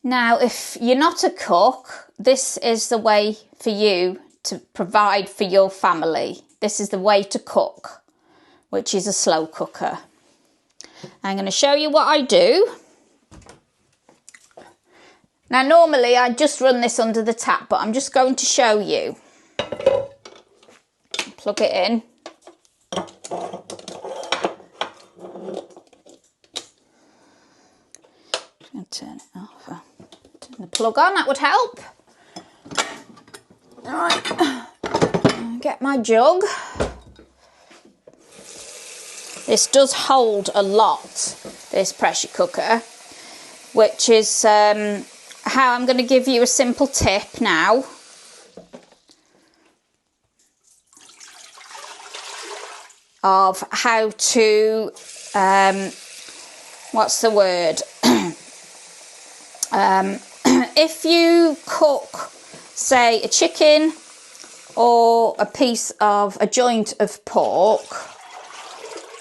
Now, if you're not a cook, this is the way for you to provide for your family. This is the way to cook, which is a slow cooker. I'm going to show you what I do. Now, normally I just run this under the tap, but I'm just going to show you. Plug it in. I'll turn it off. Turn the plug on, that would help. All right, get my jug. This does hold a lot, this pressure cooker, which is how I'm going to give you a simple tip now. Of how to, what's the word? If you cook, say, a chicken or a joint of pork,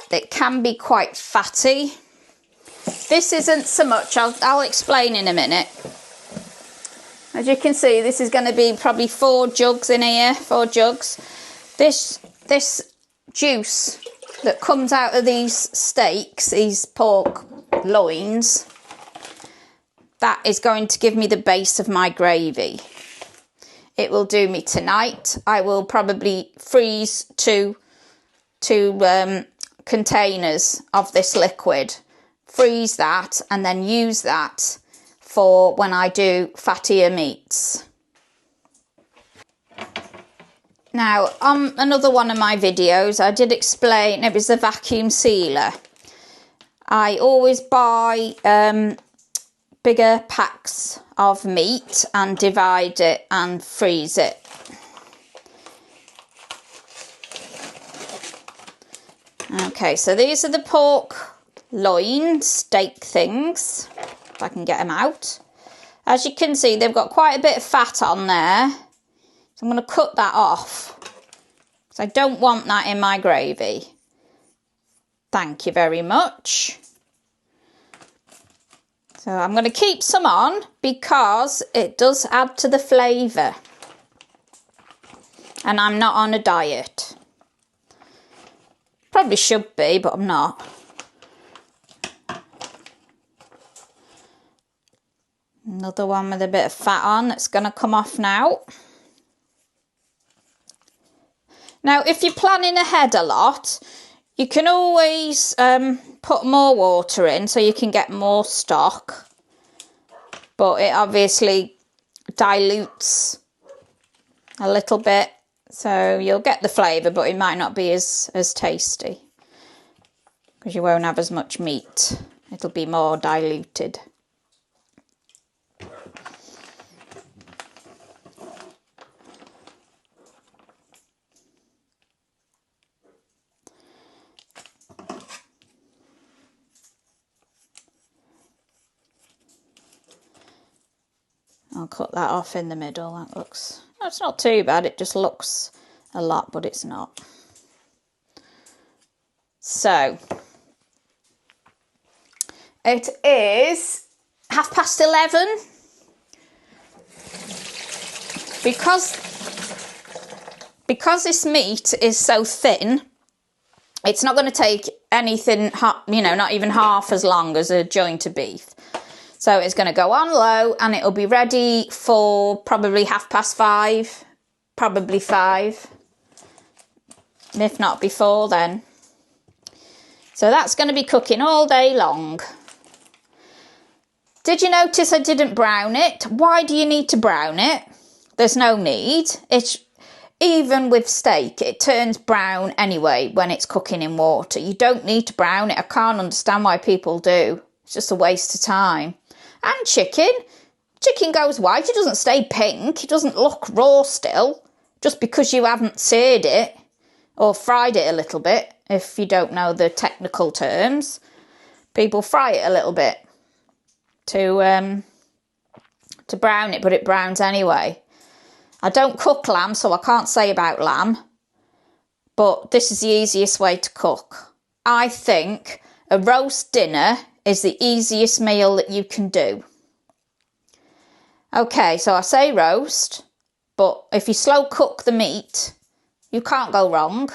it can be quite fatty. This isn't so much, I'll explain in a minute. As you can see, this is going to be probably 4 jugs in here, 4 jugs. This juice that comes out of these steaks, these pork loins, that is going to give me the base of my gravy. It will do me tonight. I will probably freeze two containers of this liquid, freeze that, and then use that for when I do fattier meats. Now, on another one of my videos, I did explain it was the vacuum sealer. I always buy bigger packs of meat and divide it and freeze it. Okay, so these are the pork loin steak things, if I can get them out. As you can see, they've got quite a bit of fat on there. I'm going to cut that off because I don't want that in my gravy. Thank you very much. So I'm going to keep some on because it does add to the flavour. And I'm not on a diet. Probably should be, but I'm not. Another one with a bit of fat on that's going to come off now. Now, if you're planning ahead a lot, you can always put more water in so you can get more stock. But it obviously dilutes a little bit. So you'll get the flavour, but it might not be as tasty. Because you won't have as much meat. It'll be more diluted. I'll cut that off in the middle. That looks, it's not too bad. It just looks a lot, but it's not. So it is 11:30. Because this meat is so thin, it's not going to take anything, not even half as long as a joint of beef. So it's going to go on low and it'll be ready for probably 5:30, probably 5, if not before then. So that's going to be cooking all day long. Did you notice I didn't brown it? Why do you need to brown it? There's no need. Even with steak, it turns brown anyway when it's cooking in water. You don't need to brown it. I can't understand why people do. It's just a waste of time. And chicken goes white. It doesn't stay pink. It doesn't look raw still, just because you haven't seared it or fried it a little bit. If you don't know the technical terms, people fry it a little bit to brown it, but it browns anyway. I don't cook lamb, so I can't say about lamb, but this is the easiest way to cook. I think a roast dinner is the easiest meal that you can do. Okay, so I say roast, but if you slow cook the meat, you can't go wrong.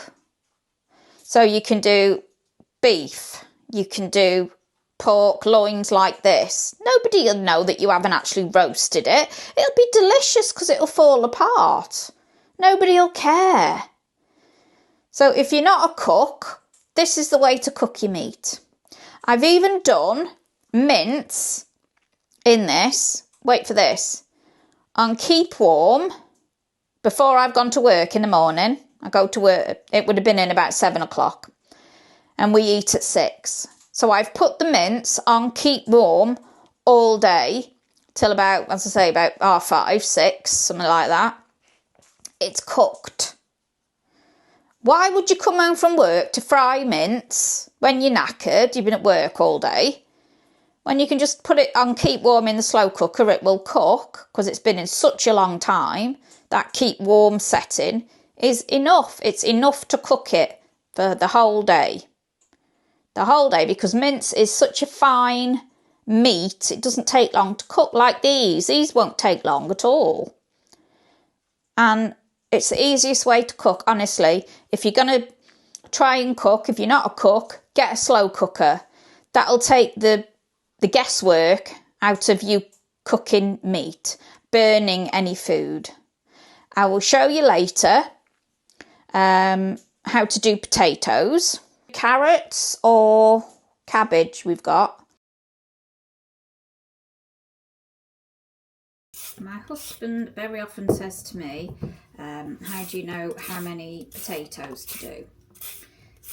So you can do beef, you can do pork loins like this. Nobody will know that you haven't actually roasted it. It'll be delicious because it'll fall apart. Nobody will care. So if you're not a cook, this is the way to cook your meat. I've even done mince in this, wait for this, on keep warm before I've gone to work in the morning. I go to work, it would have been in about 7 o'clock, and we eat at 6. So I've put the mince on keep warm all day till about, as I say, about 5:30, 6, something like that. It's cooked. Why would you come home from work to fry mince when you're knackered, you've been at work all day, when you can just put it on keep warm in the slow cooker? It will cook because it's been in such a long time. That keep warm setting is enough. It's enough to cook it for the whole day. The whole day, because mince is such a fine meat, it doesn't take long to cook like these. These won't take long at all. And it's the easiest way to cook, honestly. If you're going to try and cook, if you're not a cook, get a slow cooker. That'll take the guesswork out of you cooking meat, burning any food. I will show you later how to do potatoes. Carrots or cabbage we've got. My husband very often says to me, how do you know how many potatoes to do?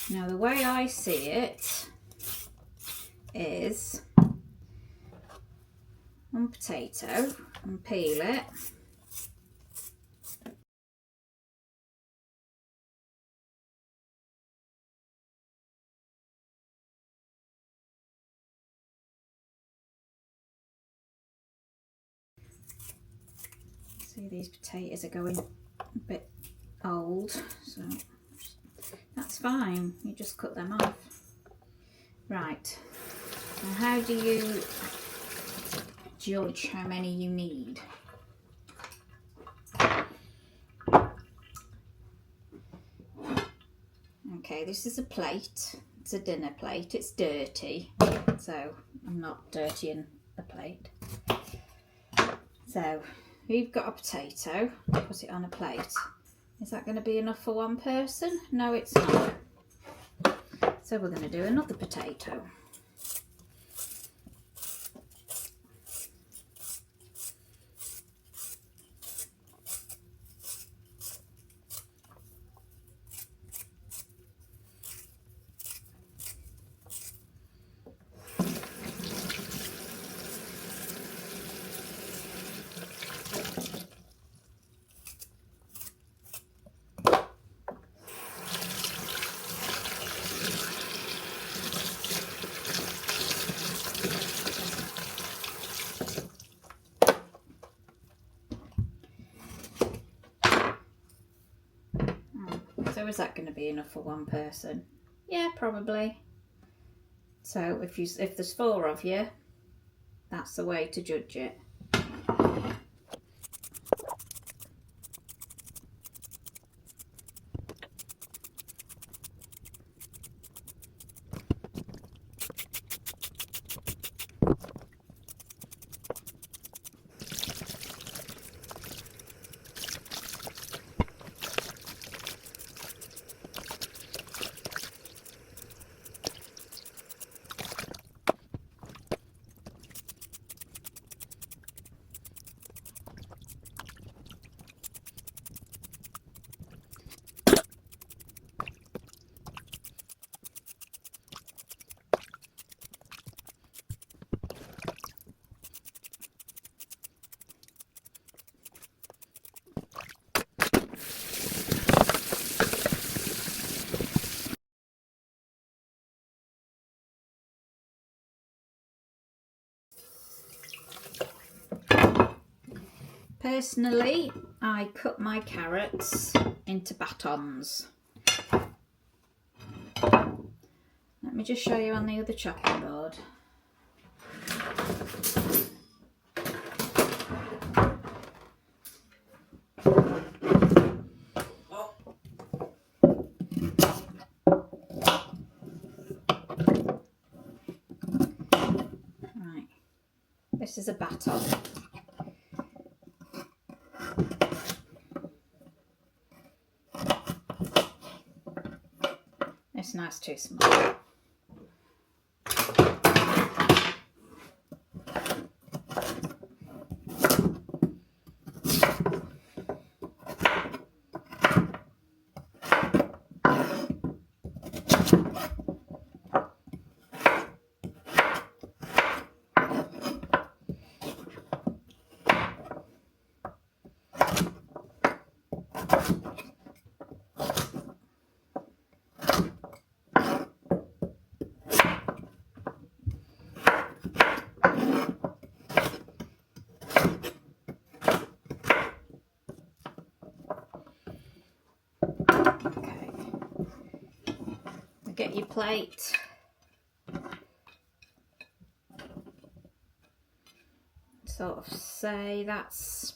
Now the way I see it is one potato and peel it. See, these potatoes are going a bit old, so that's fine. You just cut them off. Right. Now how do you judge how many you need? Okay, this is a plate. It's a dinner plate. It's dirty, so I'm not dirtying the plate. So we've got a potato. Put it on a plate. Is that going to be enough for one person? No, it's not. So we're going to do another potato. So is that going to be enough for one person? Yeah, probably. So if there's 4 of you, that's the way to judge it. Personally, I cut my carrots into batons. Let me just show you on the other chopping board. This is a baton. This knife's too small. Get your plate. Sort of say that's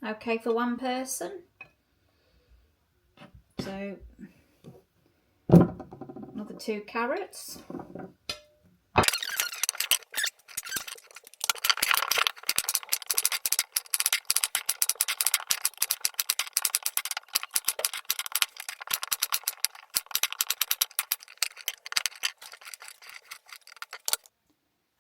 okay for one person. So another 2 carrots.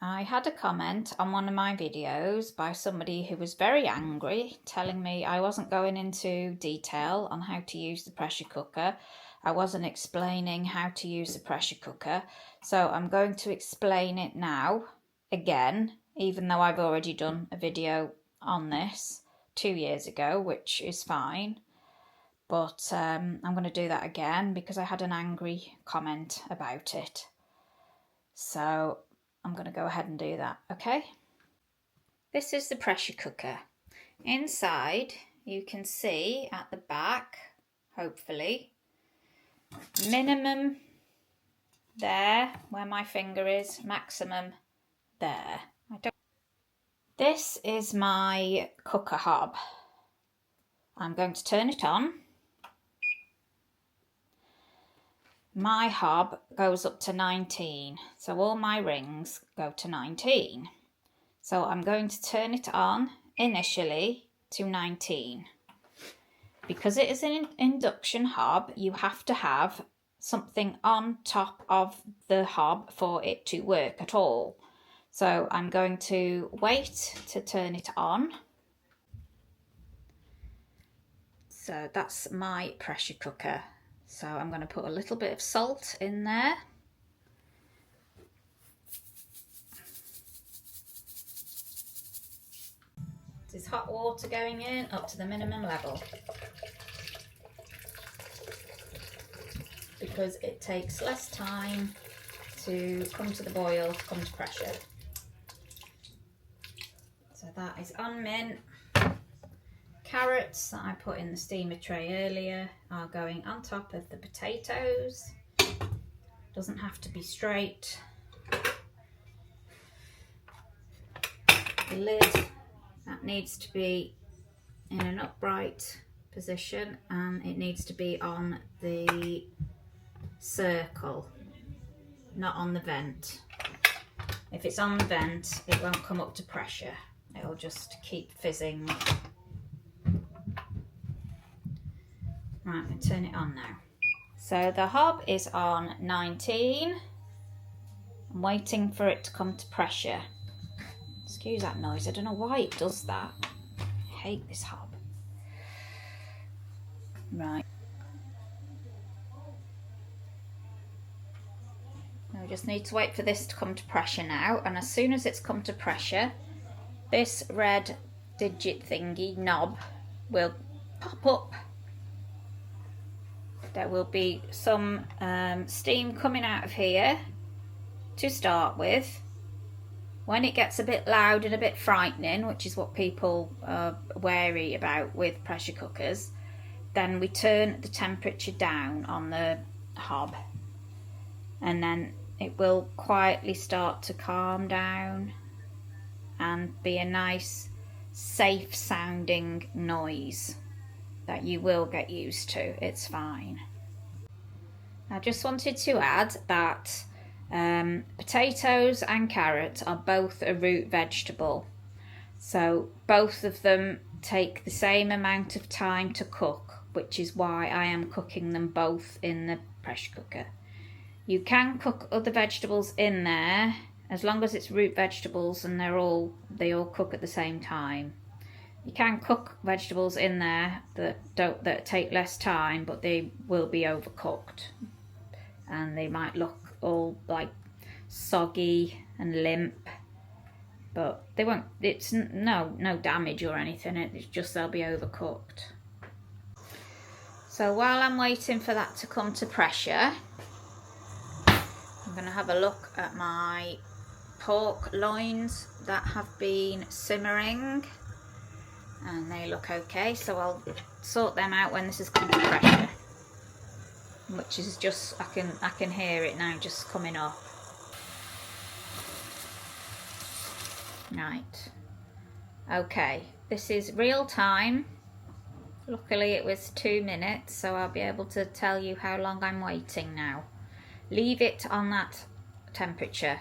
I had a comment on one of my videos by somebody who was very angry, telling me I wasn't going into detail on how to use the pressure cooker. I wasn't explaining how to use the pressure cooker. So I'm going to explain it now again, even though I've already done a video on this 2 years ago, which is fine. But I'm going to do that again because I had an angry comment about it. So I'm going to go ahead and do that, okay? This is the pressure cooker. Inside, you can see at the back, hopefully, minimum there, where my finger is, maximum there. This is my cooker hob. I'm going to turn it on. My hob goes up to 19, so all my rings go to 19. So I'm going to turn it on initially to 19. Because it is an induction hob, you have to have something on top of the hob for it to work at all. So I'm going to wait to turn it on. So that's my pressure cooker. So I'm going to put a little bit of salt in there. This is hot water going in up to the minimum level, because it takes less time to come to the boil, to come to pressure. So that is on min. Carrots that I put in the steamer tray earlier are going on top of the potatoes. Doesn't have to be straight. The lid, that needs to be in an upright position, and it needs to be on the circle, not on the vent. If it's on the vent, it won't come up to pressure. It'll just keep fizzing. Right, I'm going to turn it on now. So the hob is on 19. I'm waiting for it to come to pressure. Excuse that noise, I don't know why it does that. I hate this hob. Right. Now we just need to wait for this to come to pressure now, and as soon as it's come to pressure, this red digit thingy knob will pop up. There will be some steam coming out of here to start with. When it gets a bit loud and a bit frightening, which is what people are wary about with pressure cookers, then we turn the temperature down on the hob, and then it will quietly start to calm down and be a nice, safe sounding noise that you will get used to. It's fine. I just wanted to add that Potatoes and carrots are both a root vegetable, so both of them take the same amount of time to cook, which is why I am cooking them both in the pressure cooker. You can cook other vegetables in there as long as it's root vegetables and they all cook at the same time. You can cook vegetables in there that take less time, but they will be overcooked and they might look all like soggy and limp, but they won't. It's no damage or anything. It's just they'll be overcooked. So while I'm waiting for that to come to pressure, I'm going to have a look at my pork loins that have been simmering, and they look okay. So I'll sort them out when this has come to pressure, which is just, I can hear it now just coming up. Right, okay, this is real time. Luckily it was 2 minutes, so I'll be able to tell you how long I'm waiting now. Leave it on that temperature,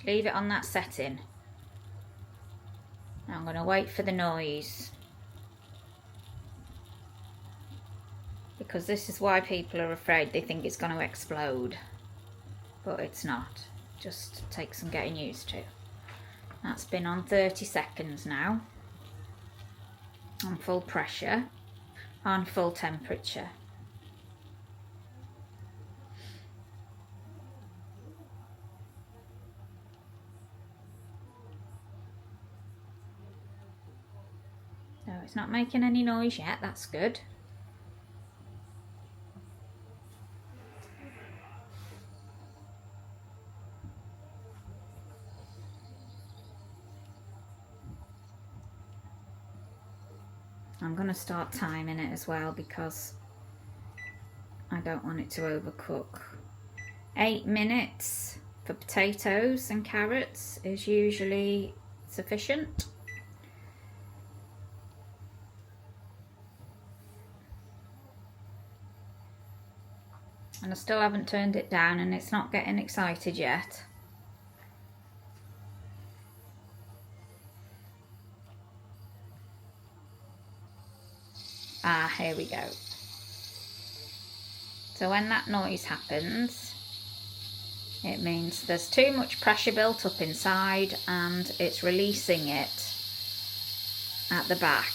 leave it on that setting. Now I'm going to wait for the noise, because this is why people are afraid. They think it's going to explode, but it's not. Just takes some getting used to. That's been on 30 seconds now, on full pressure, on full temperature. So it's not making any noise yet, that's good. I'm going to start timing it as well because I don't want it to overcook. 8 minutes for potatoes and carrots is usually sufficient. And I still haven't turned it down and it's not getting excited yet. Ah, here we go. So when that noise happens, it means there's too much pressure built up inside and it's releasing it at the back,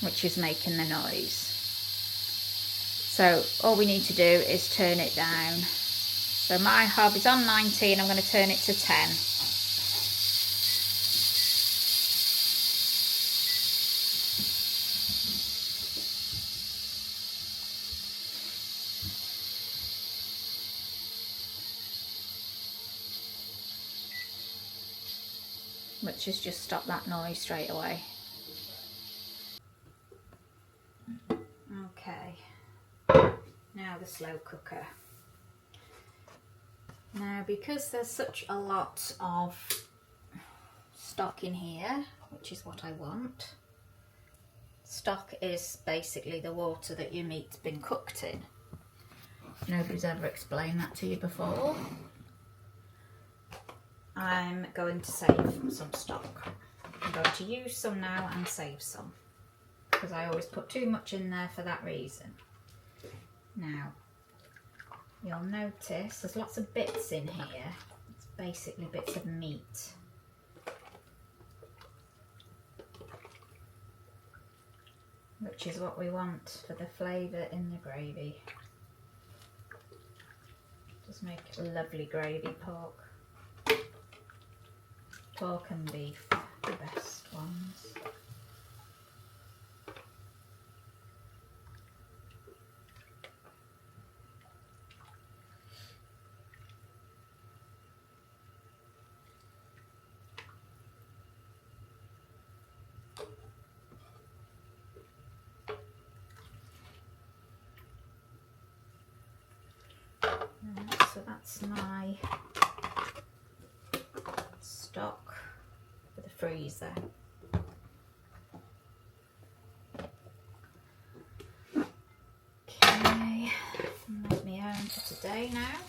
which is making the noise. So all we need to do is turn it down. So my hob is on 19, I'm going to turn it to 10. Which has just stopped that noise straight away. Okay, now the slow cooker. Now because there's such a lot of stock in here, which is what I want. Stock is basically the water that your meat's been cooked in. Nobody's ever explained that to you before. I'm going to save some stock. I'm going to use some now and save some, because I always put too much in there for that reason. Now, you'll notice there's lots of bits in here. It's basically bits of meat. Which is what we want for the flavour in the gravy. Just make a lovely gravy pork. Pork and beef, the best ones. So that's my stock for the freezer. Okay, that's my own for today now.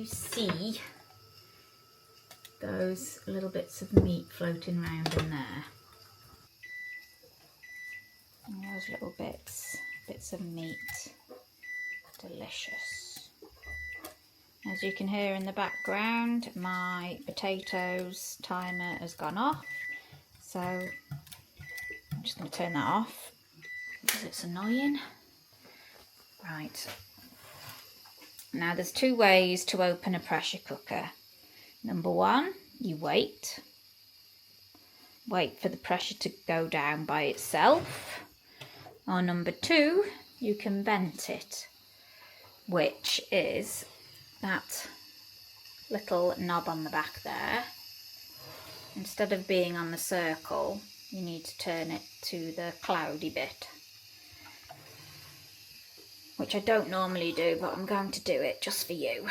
you see those little bits of meat floating around in there. And those little bits of meat, delicious. As you can hear in the background, my potatoes timer has gone off, so I'm just going to turn that off because it's annoying. Right, now there's two ways to open a pressure cooker. Number one, you wait for the pressure to go down by itself, or number two, you can vent it, which is that little knob on the back there. Instead of being on the circle, you need to turn it to the cloudy bit, which I don't normally do, but I'm going to do it just for you.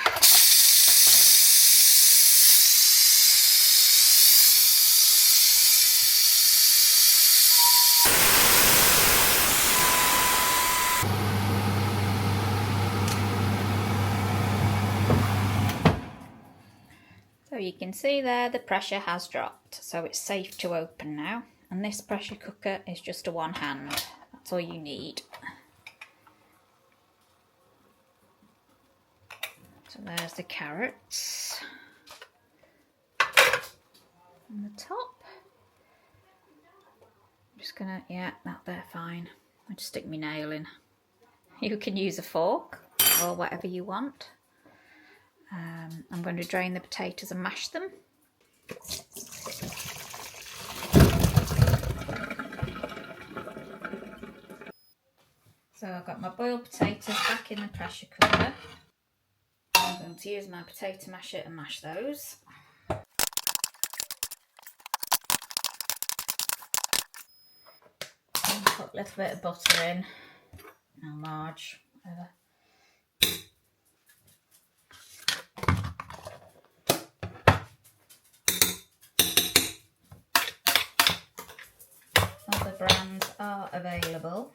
So you can see there the pressure has dropped, so it's safe to open now. And this pressure cooker is just a one hand, that's all you need. So there's the carrots on the top. I'm just gonna, yeah, they're fine. I just stick my nail in. You can use a fork or whatever you want. I'm going to drain the potatoes and mash them. So I've got my boiled potatoes back in the pressure cooker. I'm going to use my potato masher and mash those. And put a little bit of butter in, or marge, whatever. Other brands are available.